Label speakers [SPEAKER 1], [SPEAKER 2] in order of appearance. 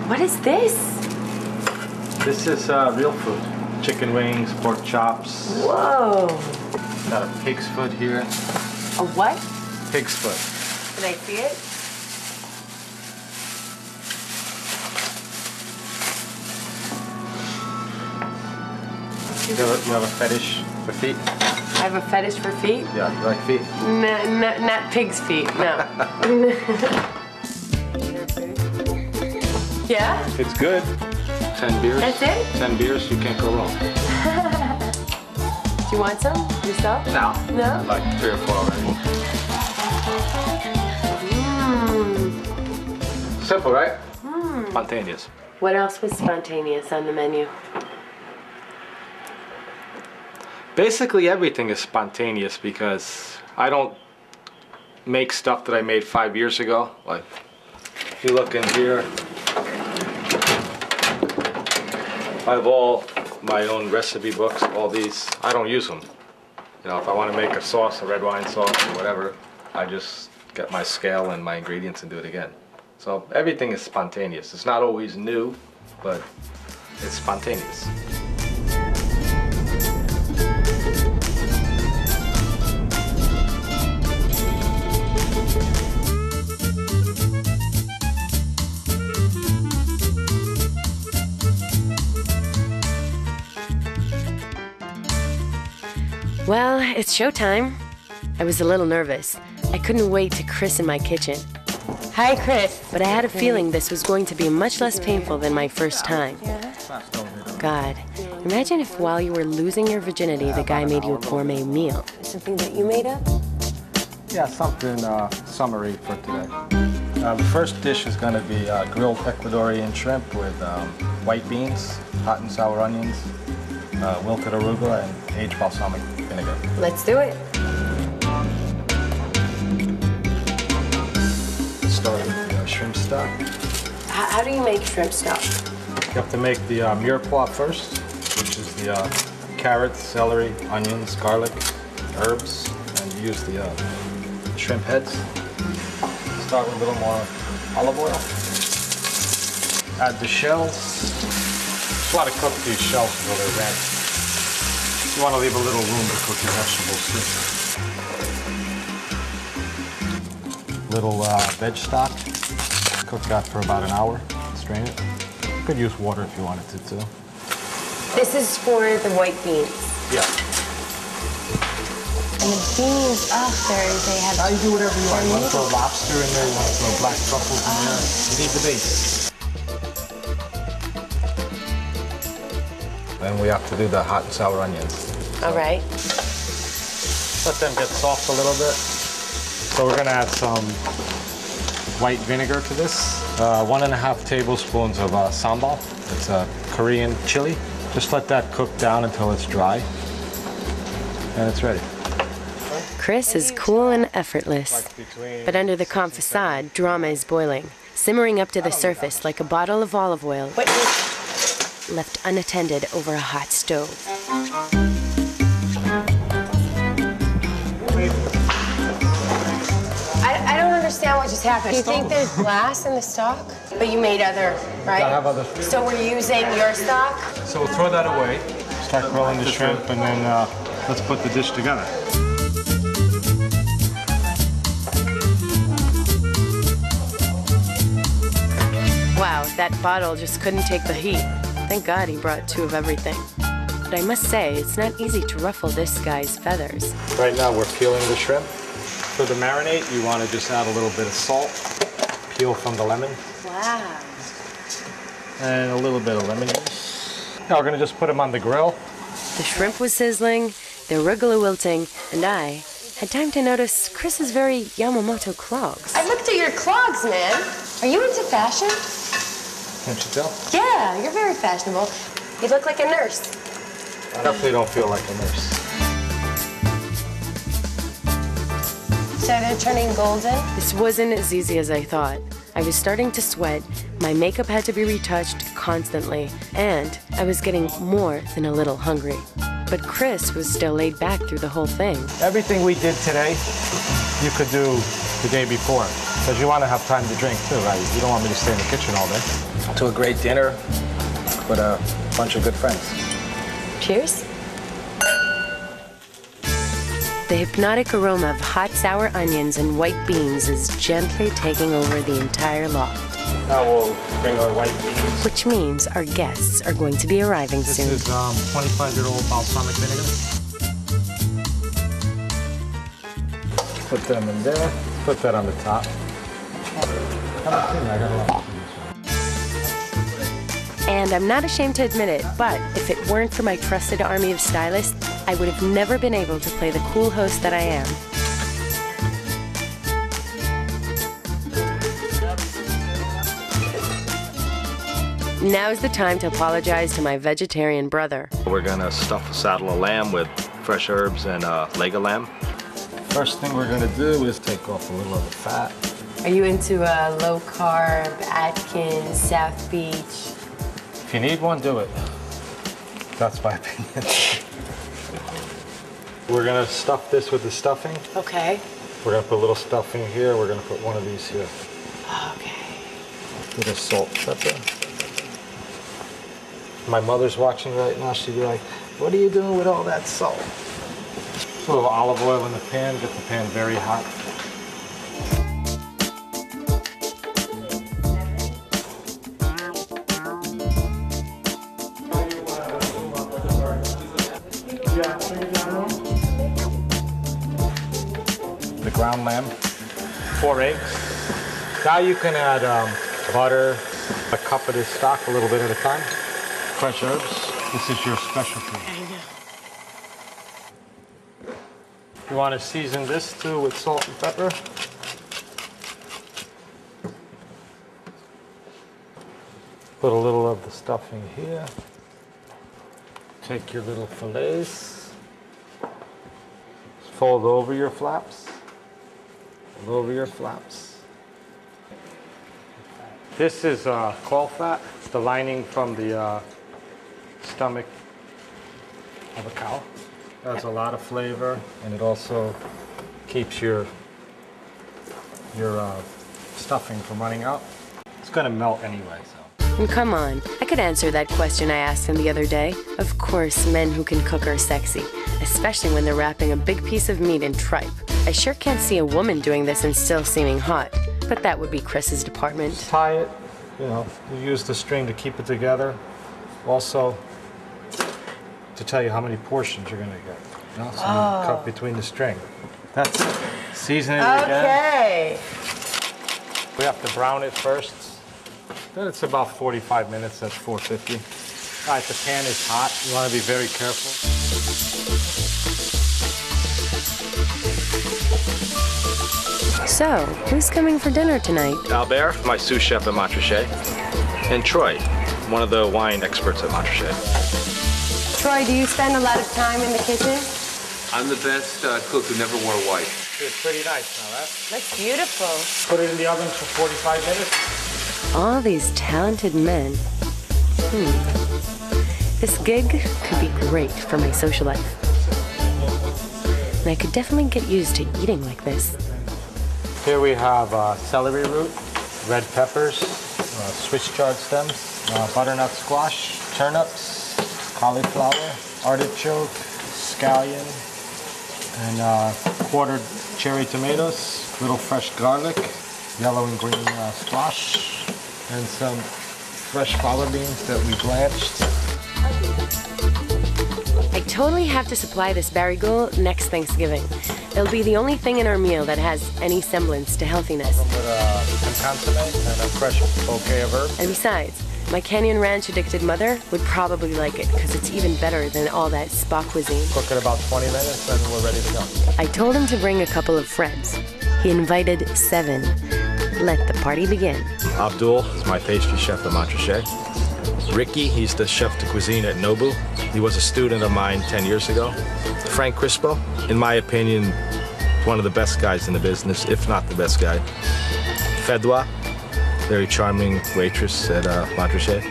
[SPEAKER 1] What is this?
[SPEAKER 2] This is real food. Chicken wings, pork chops.
[SPEAKER 1] Whoa.
[SPEAKER 2] Got a pig's foot here.
[SPEAKER 1] A what?
[SPEAKER 2] Pig's foot.
[SPEAKER 1] Can I see it?
[SPEAKER 2] You have a fetish for feet?
[SPEAKER 1] I have a fetish for feet?
[SPEAKER 2] Yeah, you like feet?
[SPEAKER 1] Not pig's feet, no. Yeah?
[SPEAKER 2] If it's good, 10 beers.
[SPEAKER 1] That's it?
[SPEAKER 2] 10 beers, you can't go wrong.
[SPEAKER 1] Do you want some yourself?
[SPEAKER 2] No.
[SPEAKER 1] No?
[SPEAKER 2] Like 3 or 4 already. Simple, right? Spontaneous.
[SPEAKER 1] What else was spontaneous on the menu?
[SPEAKER 2] Basically everything is spontaneous because I don't make stuff that I made 5 years ago. Like, if you look in here, I have all my own recipe books, all these. I don't use them. You know, if I want to make a sauce, a red wine sauce or whatever, I just get my scale and my ingredients and do it again. So everything is spontaneous. It's not always new, but it's spontaneous.
[SPEAKER 1] Well, it's showtime. I was a little nervous. I couldn't wait to christen my kitchen. Hi, Chris. But I had a feeling this was going to be much less painful than my first time. God, imagine if while you were losing your virginity, the guy made you a gourmet meal. Something that you made up?
[SPEAKER 2] Yeah, something summery for today. The first dish is going to be grilled Ecuadorian shrimp with white beans, hot and sour onions, wilted arugula, and aged balsamic vinegar.
[SPEAKER 1] Let's do it.
[SPEAKER 2] Start with the shrimp stock.
[SPEAKER 1] How do you make shrimp stock?
[SPEAKER 2] You have to make the mirepoix first, which is the carrots, celery, onions, garlic, herbs, and you use the shrimp heads. Start with a little more olive oil. Add the shells. Just want to cook these shells until they're red. You want to leave a little room to cook your vegetables too. Little veg stock. Cook that for about an hour. Strain it. You could use water if you wanted to too.
[SPEAKER 1] This is for the white beans.
[SPEAKER 2] Yeah.
[SPEAKER 1] And the beans, they have...
[SPEAKER 2] Now you do whatever you want. You want to throw lobster in there, you want to throw black truffles in there. You need the base. Then we have to do the hot and sour onions.
[SPEAKER 1] All right.
[SPEAKER 2] Let them get soft a little bit. So we're going to add some white vinegar to this. 1.5 tablespoons of sambal. It's a Korean chili. Just let that cook down until it's dry. And it's ready.
[SPEAKER 1] Chris is cool and effortless. But under the calm facade, drama is boiling, simmering up to the surface like a bottle of olive oil left unattended over a hot stove. I don't understand what just happened. You think there's glass in the stock? But you made other, right?
[SPEAKER 2] I have other.
[SPEAKER 1] So we're using your stock?
[SPEAKER 2] So we'll throw that away. Start grilling the shrimp, and then let's put the dish together.
[SPEAKER 1] Wow, that bottle just couldn't take the heat. Thank God he brought 2 of everything. But I must say, it's not easy to ruffle this guy's feathers.
[SPEAKER 2] Right now we're peeling the shrimp. For the marinade, you want to just add a little bit of salt, peel from the lemon.
[SPEAKER 1] Wow.
[SPEAKER 2] And a little bit of lemon juice. Now we're going to just put them on the grill.
[SPEAKER 1] The shrimp was sizzling, the arugula wilting, and I had time to notice Chris's very Yamamoto clogs.
[SPEAKER 3] I looked at your clogs, man. Are you into fashion?
[SPEAKER 2] Can't you tell?
[SPEAKER 3] Yeah, you're very fashionable. You look like a nurse.
[SPEAKER 2] I definitely don't feel like a nurse.
[SPEAKER 3] So they're turning golden?
[SPEAKER 1] This wasn't as easy as I thought. I was starting to sweat, my makeup had to be retouched constantly, and I was getting more than a little hungry. But Chris was still laid back through the whole thing.
[SPEAKER 2] Everything we did today, you could do the day before, because you want to have time to drink too, right? You don't want me to stay in the kitchen all day. To a great dinner with a bunch of good friends.
[SPEAKER 1] Cheers. The hypnotic aroma of hot, sour onions and white beans is gently taking over the entire loft.
[SPEAKER 2] Now we'll bring our white beans.
[SPEAKER 1] Which means our guests are going to be arriving soon.
[SPEAKER 2] This is 25-year-old balsamic vinegar. Put them in there. Put that on the top.
[SPEAKER 1] And I'm not ashamed to admit it, but if it weren't for my trusted army of stylists, I would have never been able to play the cool host that I am. Now's the time to apologize to my vegetarian brother.
[SPEAKER 2] We're gonna stuff a saddle of lamb with fresh herbs and leg of lamb. First thing we're gonna do is take off a little of the fat.
[SPEAKER 1] Are you into low carb, Atkins, South Beach?
[SPEAKER 2] If you need one, do it. That's my opinion. We're gonna stuff this with the stuffing.
[SPEAKER 1] Okay.
[SPEAKER 2] We're gonna put a little stuffing here. We're gonna put one of these here.
[SPEAKER 1] Okay.
[SPEAKER 2] A little salt, pepper. My mother's watching right now. She'd be like, "What are you doing with all that salt?" A little olive oil in the pan. Get the pan very hot. The ground lamb, 4 eggs. Now you can add butter, a cup of this stock, a little bit at a time. Fresh herbs. This is your specialty. You want to season this too with salt and pepper. Put a little of the stuffing here. Take your little fillets. Fold over your flaps. Fold over your flaps. This is caul fat, the lining from the stomach of a cow. That's a lot of flavor, and it also keeps your stuffing from running out. It's gonna melt anyway, so.
[SPEAKER 1] And come on, I could answer that question I asked him the other day. Of course, men who can cook are sexy, especially when they're wrapping a big piece of meat in tripe. I sure can't see a woman doing this and still seeming hot, but that would be Chris's department.
[SPEAKER 2] Tie it, you know, you use the string to keep it together. Also, to tell you how many portions you're gonna get. You know, so you cut between the string. That's it. Season it again.
[SPEAKER 1] Okay.
[SPEAKER 2] We have to brown it first. Then it's about 45 minutes at 450. All right, the pan is hot. You want to be very careful.
[SPEAKER 1] So, who's coming for dinner tonight?
[SPEAKER 2] Albert, my sous chef at Montrachet, and Troy, one of the wine experts at Montrachet.
[SPEAKER 1] Troy, do you spend a lot of time in the kitchen?
[SPEAKER 4] I'm the best cook who never wore white.
[SPEAKER 2] It's pretty nice now, right?
[SPEAKER 1] That's beautiful.
[SPEAKER 2] Put it in the oven for 45 minutes.
[SPEAKER 1] All these talented men. This gig could be great for my social life. And I could definitely get used to eating like this.
[SPEAKER 2] Here we have celery root, red peppers, Swiss chard stems, butternut squash, turnips, cauliflower, artichoke, scallion, and quartered cherry tomatoes, little fresh garlic, yellow and green squash, and some fresh fava beans that we blanched.
[SPEAKER 1] I totally have to supply this barigoule next Thanksgiving. It'll be the only thing in our meal that has any semblance to healthiness.
[SPEAKER 2] With some consomme and a fresh bouquet of herbs.
[SPEAKER 1] And besides, my Canyon Ranch addicted mother would probably like it because it's even better than all that spa cuisine.
[SPEAKER 2] Cook it about 20 minutes and we're ready to go.
[SPEAKER 1] I told him to bring a couple of friends. He invited 7. Let the party begin.
[SPEAKER 2] Abdul is my pastry chef at Montrachet. Ricky, he's the chef de cuisine at Nobu. He was a student of mine 10 years ago. Frank Crispo, in my opinion, one of the best guys in the business, if not the best guy. Fedwa, very charming waitress at Montrachet.